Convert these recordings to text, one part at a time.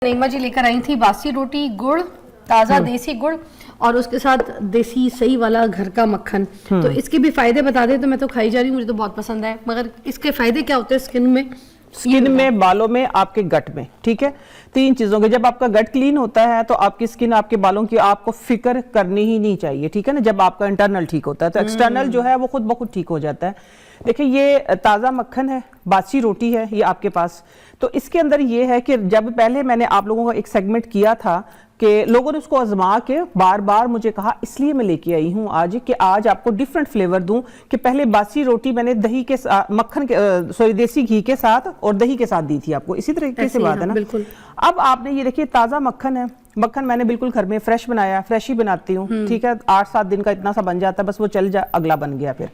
नईमा जी लेकर आई थी बासी रोटी, गुड़, ताज़ा देसी गुड़ और उसके साथ देसी सही वाला घर का मक्खन। तो इसके भी फायदे बता दें। तो मैं तो खाई जा रही हूँ, मुझे तो बहुत पसंद है, मगर इसके फायदे क्या होते हैं स्किन में? स्किन में, बालों में, आपके गट में। ठीक है, तीन चीजों के। जब आपका गट क्लीन होता है तो आपकी स्किन, आपके बालों की आपको फिक्र करनी ही नहीं चाहिए। ठीक है ना, जब आपका इंटरनल ठीक होता है तो एक्सटर्नल जो है वो खुद ब खुद ठीक हो जाता है। देखिए, ये ताज़ा मक्खन है, बासी रोटी है ये आपके पास। तो इसके अंदर ये है कि जब पहले मैंने आप लोगों को एक सेगमेंट किया था कि लोगों ने उसको आजमा के बार बार मुझे कहा, इसलिए मैं लेके आई हूँ आज कि आज आपको डिफरेंट फ्लेवर दूं। कि पहले बासी रोटी मैंने दही के साथ, मक्खन के सॉरी देसी घी के साथ और दही के साथ दी थी आपको, इसी तरीके से बात है ना। बिल्कुल। अब आपने ये देखिए, ताज़ा मक्खन है, मक्खन मैंने बिल्कुल घर में फ्रेश बनाया, फ्रेश ही बनाती हूँ। ठीक है, 8-7 दिन का इतना सा बन जाता है, बस वो चल जा, अगला बन गया फिर।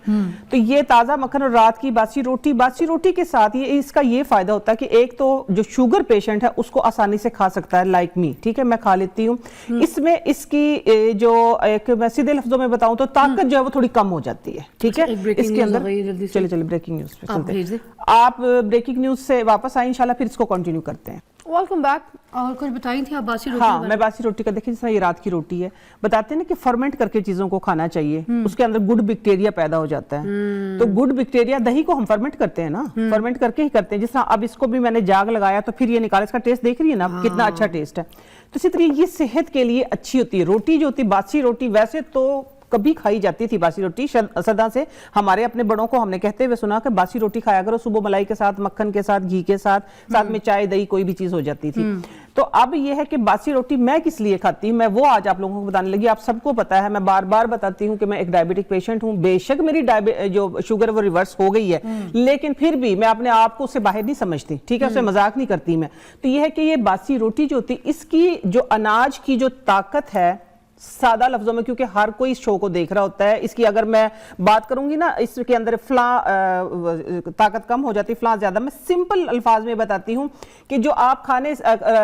तो ये ताज़ा मक्खन और रात की बासी रोटी के साथ ये इसका ये फायदा होता है कि एक तो जो शुगर पेशेंट है उसको आसानी से खा सकता है, लाइक मी। ठीक है, मैं खा लेती हूँ। इसमें इसकी जो एक मैं सीधे लफ्जों में बताऊं तो ताकत जो है वो थोड़ी कम हो जाती है। ठीक है, इसके अंदर चले ब्रेकिंग न्यूज पे चलते। आप ब्रेकिंग न्यूज से वापस आए, इंशाल्लाह फिर इसको कंटिन्यू करते हैं। Welcome back. और कुछ बताई थी आप बासी रोटी? हाँ, मैं बासी रोटी का, देखिए जिस तरह ये रात की रोटी है, बताते हैं ना कि फर्मेंट करके चीजों को खाना चाहिए, उसके अंदर गुड बैक्टीरिया पैदा हो जाता है। तो गुड बैक्टीरिया, दही को हम फर्मेंट करते हैं ना, फर्मेंट करके ही करते हैं। जिस तरह अब इसको भी मैंने जाग लगाया तो फिर ये निकाला, इसका टेस्ट देख रही है ना कितना अच्छा टेस्ट है। तो इसी तरह ये सेहत के लिए अच्छी होती है। रोटी जो होती है बासी रोटी, वैसे तो कभी खाई जाती थी बासी रोटी सदा से। हमारे अपने बड़ों को हमने कहते हुए सुना कि बासी रोटी खाया करो सुबह, मलाई के साथ, मक्खन के साथ, घी के साथ, साथ में चाय दही कोई भी चीज हो जाती थी। तो अब ये है कि बासी रोटी मैं किस लिए खाती हूँ, मैं वो आज आप लोगों को बताने लगी। आप सबको पता है, मैं बार बार बताती हूँ कि मैं एक डायबिटिक पेशेंट हूँ। बेशक मेरी जो शुगर वो रिवर्स हो गई है, लेकिन फिर भी मैं अपने आप को उससे बाहर नहीं समझती। ठीक है, उससे मजाक नहीं करती मैं। तो ये है कि ये बासी रोटी जो होती है, इसकी जो अनाज की जो ताकत है, सादा लफ्जों में, क्योंकि हर कोई इस शो को देख रहा होता है, इसकी अगर मैं बात करूंगी ना, इसके अंदर फला ताकत कम हो जाती है, फला ज्यादा। मैं सिंपल अल्फाज में बताती हूं कि जो आप खाने,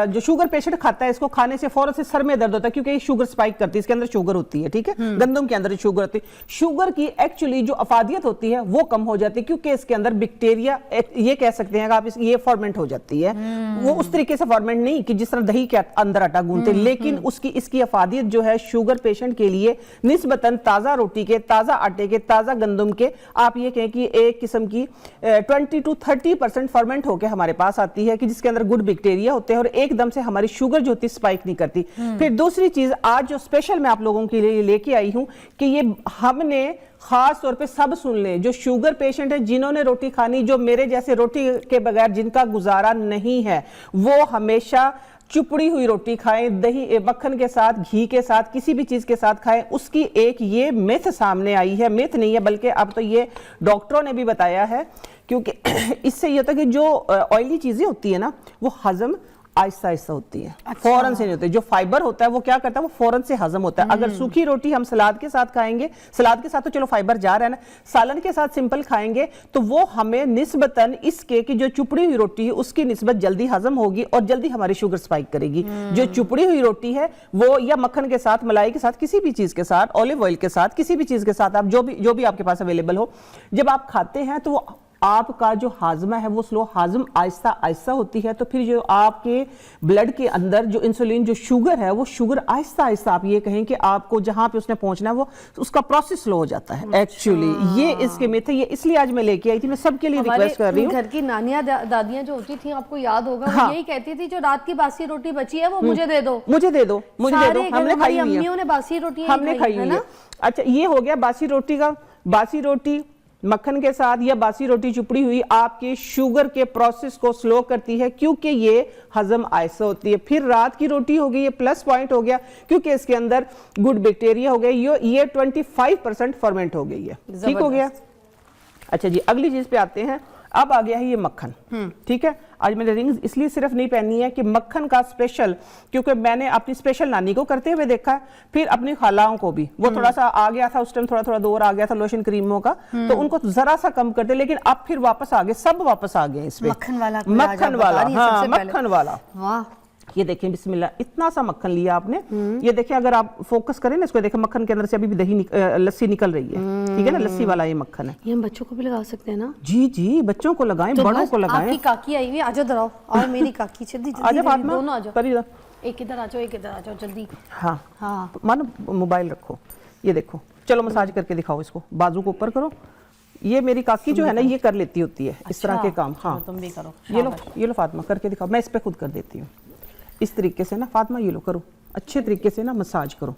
जो शुगर पेशेंट खाता है, इसको खाने से फौरन से सर में दर्द होता है, क्योंकि ये शुगर स्पाइक करती है, इसके अंदर शुगर होती है। ठीक है, गंदम के अंदर शुगर होती है। शुगर की एक्चुअली जो अफादियत होती है वो कम हो जाती है, क्योंकि इसके अंदर बैक्टीरिया, ये कह सकते हैं आप, ये फॉर्मेंट हो जाती है। वो उस तरीके से फॉर्मेंट नहीं कि जिस तरह दही के अंदर आटा गूंथते, लेकिन इसकी अफादियत जो है शुगर पेशेंट के लिए निस्बतन ताजा रोटी के, ताजा आटे के, ताजा गंदम के, आप ये कहें कि एक किस्म की 20 to 30% फर्मेंट होकर हमारे पास आती है, कि जिसके अंदर गुड बैक्टीरिया होते हैं और एकदम से हमारी शुगर जो होती है स्पाइक नहीं करती। फिर दूसरी चीज आज जो स्पेशल मैं आप लोगों के लिए लेके आई हूं कि ये हमने खास तौर पे सब सुन लें, जो शुगर पेशेंट है, जिन्होंने रोटी खानी, जो मेरे जैसे रोटी के बगैर जिनका गुजारा नहीं है, वो हमेशा चुपड़ी हुई रोटी खाएं, दही मक्खन के साथ, घी के साथ, किसी भी चीज के साथ खाएं। उसकी एक ये मिथ सामने आई है, मिथ नहीं है बल्कि अब तो ये डॉक्टरों ने भी बताया है, क्योंकि इससे ये होता है कि जो ऑयली चीजें होती है ना, वो हजम आहिस्ता आहिस्ता होती है। अच्छा। फौरन से नहीं होती। जो फाइबर होता है वो क्या करता है, वो फौरन से हजम होता है। अगर सूखी रोटी हम सलाद के साथ खाएंगे, सलाद के साथ तो चलो फाइबर जा रहा है ना, सालन के साथ सिंपल खाएंगे तो वो हमें निस्बतन इसके कि जो चुपड़ी हुई रोटी है उसकी निस्बत जल्दी हजम होगी और जल्दी हमारी शुगर स्पाइक करेगी। जो चुपड़ी हुई रोटी है वो या मक्खन के साथ, मलाई के साथ, किसी भी चीज के साथ, ऑलिव ऑयल के साथ, किसी भी चीज के साथ, आप जो भी आपके पास अवेलेबल हो, जब आप खाते हैं तो वो आपका जो हाजमा है वो स्लो हाजम आहिस्ता आहिस्ता होती है। तो फिर जो आपके ब्लड के अंदर जो इंसुलिन, जो शुगर है, वो शुगर आहिस्ता आहिस्ता, आप ये कहें कि आपको जहां पे उसने पहुंचना है वो उसका प्रोसेस स्लो हो जाता है। एक्चुअली ये इसके में थे, ये इसलिए आज मैं लेके आई थी। मैं सबके लिए रिक्वेस्ट कर रही हूँ। घर की नानियां दादियां जो होती थी, आपको याद होगा, वो यही कहती थी, जो रात की बासी रोटी बची है वो मुझे दे दो, मुझे दे दो, मुझे दे दो। हमने खाई हुई है, हमने बासी रोटी हमने खाई हुई है। अच्छा, ये हो गया बासी रोटी का। बासी रोटी मक्खन के साथ या बासी रोटी चुपड़ी हुई आपके शुगर के प्रोसेस को स्लो करती है, क्योंकि ये हजम आहिस्ता होती है। फिर रात की रोटी हो गई, ये प्लस पॉइंट हो गया, क्योंकि इसके अंदर गुड बैक्टीरिया हो गए, ये 25% फर्मेंट हो गई है। ठीक हो गया। अच्छा जी, अगली चीज पे आते हैं। अब आ गया है ये मक्खन। ठीक है, आज मैंने रिंग्स इसलिए सिर्फ नहीं पहनी है कि मक्खन का स्पेशल, क्योंकि मैंने अपनी स्पेशल नानी को करते हुए देखा है, फिर अपनी खालाओं को भी, वो थोड़ा सा आ गया था उस टाइम, थोड़ा दौर आ गया था लोशन क्रीमों का, तो उनको जरा सा कम करते, लेकिन अब फिर वापस आ गए, सब वापस आ गए इसमें। मक्खन वाला, मक्खन वाला, हाँ मक्खन वाला। वाह, ये देखें बिस्मिल्लाह, इतना सा मक्खन लिया आपने। ये देखें, अगर आप फोकस करें ना इसको, देखें मक्खन के अंदर से अभी भी लस्सी निकल रही है, ठीक है ना, लस्सी वाला ये मक्खन है। ये हम बच्चों को भी लगा सकते हैं ना? जी जी, बच्चों को लगाएं, तो बड़ों को लगाएं। आपकी काकी आई हुई, आजो दराओ, और मेरी काकी जल्दी आजा फातिमा, दोनों आ जाओ, पर इधर। एक इधर आ जाओ, एक इधर आ जाओ जल्दी। हाँ हाँ, मानो मोबाइल रखो, ये देखो, चलो मसाज करके दिखाओ इसको, बाजू को ऊपर करो। ये मेरी काकी जो है ना, ये कर लेती होती है इस तरह के काम। हाँ तुम भी करो। ये लो फातिमा, करके दिखाओ, मैं इस पे खुद कर देती हूँ इस तरीके से ना। फातिमा ये लो, करो अच्छे तरीके से ना, मसाज करो।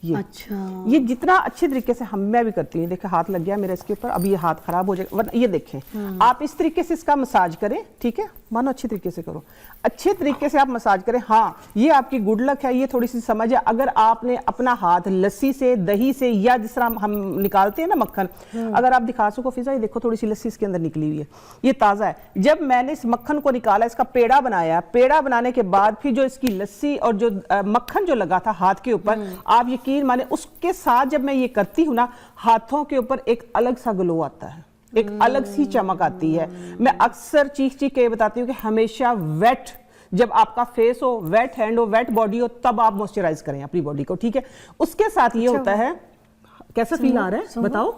ये अच्छा, ये जितना अच्छे तरीके से मैं भी करती हूँ। देखिए हाथ लग गया मेरा इसके ऊपर, अभी ये हाथ खराब हो जाएगा, वरना ये देखें आप इस तरीके से इसका मसाज करें, ठीक है, मानो अच्छे तरीके से करो, अच्छे तरीके से आप मसाज करें। हाँ, ये आपकी गुड लक है, ये थोड़ी सी समझ है। अगर आपने अपना हाथ लस्सी से, दही से, या जिस तरह हम निकालते हैं ना मक्खन, अगर आप दिखा सको फिजा, ये देखो थोड़ी सी लस्सी इसके अंदर निकली हुई है, ये ताज़ा है। जब मैंने इस मक्खन को निकाला, इसका पेड़ा बनाया, पेड़ा बनाने के बाद फिर जो इसकी लस्सी और जो मक्खन जो लगा था हाथ के ऊपर, आप यकीन माने उसके साथ जब मैं ये करती हूँ ना, हाथों के ऊपर एक अलग सा ग्लो आता है, एक अलग सी चमक आती है। मैं अक्सर चीख के बताती हूँ कि हमेशा वेट, जब आपका फेस हो, वेट हैंड हो, वेट बॉडी हो, तब आप मॉइस्चराइज करें अपनी बॉडी को, ठीक है। उसके साथ ये होता है, कैसा फील आ रहा है बताओ?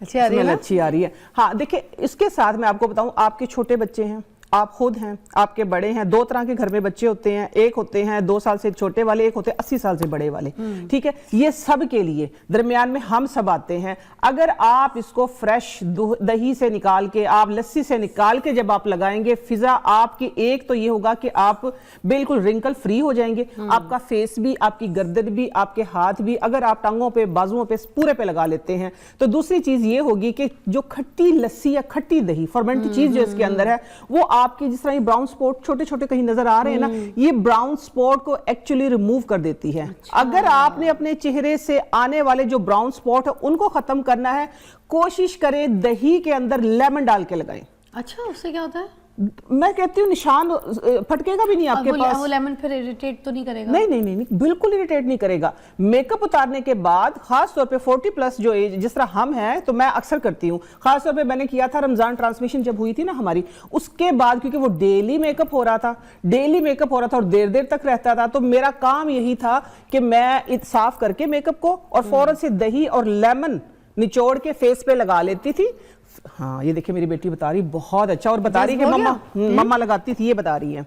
अच्छी आ रही है ना? अच्छी आ रही है। हाँ देखिए, इसके साथ मैं आपको बताऊं, आपके छोटे बच्चे हैं, आप खुद हैं, आपके बड़े हैं, दो तरह के घर में बच्चे होते हैं, एक होते हैं 2 साल से छोटे वाले, एक होते हैं 80 साल से बड़े वाले, ठीक है। ये सब के लिए दरमियान में हम सब आते हैं। अगर आप इसको फ्रेश दही से निकाल के, आप लस्सी से निकाल के जब आप लगाएंगे फिजा, आपकी एक तो ये होगा कि आप बिल्कुल रिंकल फ्री हो जाएंगे, आपका फेस भी, आपकी गर्दन भी, आपके हाथ भी, अगर आप टांगों पे, बाजुओं पे, पूरे पे लगा लेते हैं। तो दूसरी चीज ये होगी कि जो खट्टी लस्सी या खट्टी दही, फर्मेंटेड चीज जो इसके अंदर है, वो आपकी, जिस तरह ये ब्राउन स्पॉट छोटे छोटे कहीं नजर आ रहे हैं ना, ये ब्राउन स्पॉट को एक्चुअली रिमूव कर देती है। अच्छा। अगर आपने अपने चेहरे से आने वाले जो ब्राउन स्पॉट है उनको खत्म करना है, कोशिश करें दही के अंदर लेमन डाल के लगाएं। अच्छा, उससे क्या होता है? मैं कहती हूँ निशान फटकेगा भी नहीं आपके पास। वो लेमन फिर इरिटेट तो नहीं करेगा? नहीं नहीं नहीं, बिल्कुल इरिटेट नहीं करेगा। मेकअप उतारने के बाद, खास तौर पे 40+ जो एज, जिस तरह हम हैं, तो मैं अक्सर करती हूँ, खास तौर पे मैंने किया था रमजान ट्रांसमिशन जब हुई थी ना हमारी, उसके बाद, क्योंकि वो डेली मेकअप हो रहा था और देर देर तक रहता था, तो मेरा काम यही था कि मैं साफ करके मेकअप को और फौरन से दही और लेमन निचोड़ के फेस पे लगा लेती थी। हाँ ये देखिए मेरी बेटी बता रही, बहुत अच्छा, और बता रही कि मम्मा लगाती थी, ये बता रही है।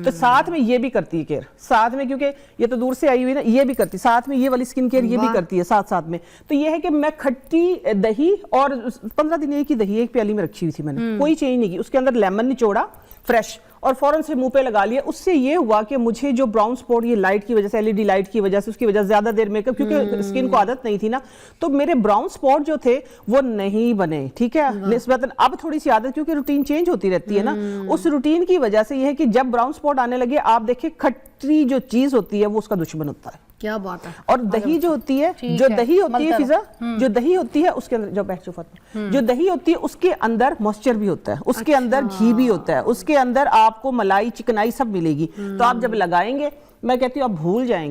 तो साथ में ये भी करती है केयर, साथ में, क्योंकि ये तो दूर से आई हुई ना, ये भी करती, साथ में ये वाली स्किन केयर ये भी करती है साथ में। तो ये है कि मैं खट्टी दही, और 15 दिन एक ही दही एक प्याली में रखी हुई थी मैंने, कोई चेंज नहीं की, उसके अंदर लेमन निचोड़ा फ्रेश और फौरन से मुंह पे लगा लिया। उससे ये हुआ कि मुझे जो ब्राउन स्पॉट, ये लाइट की वजह से, एलईडी लाइट की वजह से, उसकी वजह से ज्यादा देर मेकअप, क्योंकि स्किन को आदत नहीं थी ना, तो मेरे ब्राउन स्पॉट जो थे वो नहीं बने, ठीक है। निस्बतन अब थोड़ी सी आदत, क्योंकि रूटीन चेंज होती रहती है ना, उस रूटीन की वजह से ये है कि जब ब्राउन स्पॉट आने लगे, आप देखिए खट्टी जो चीज होती है वो उसका दुश्मन होता है। क्या बात है। और दही जो होती है, जो दही होती है फिजा, जो दही होती है उसके अंदर, जो बैठ जो फातिमा, जो दही होती है उसके अंदर मॉइस्चर भी होता है, उसके अंदर घी भी होता है, उसके अंदर आपको मलाई, चिकनाई सब मिलेगी। तो आप जब लगाएंगे, मैं कहती हूँ आप भूल जाएंगे।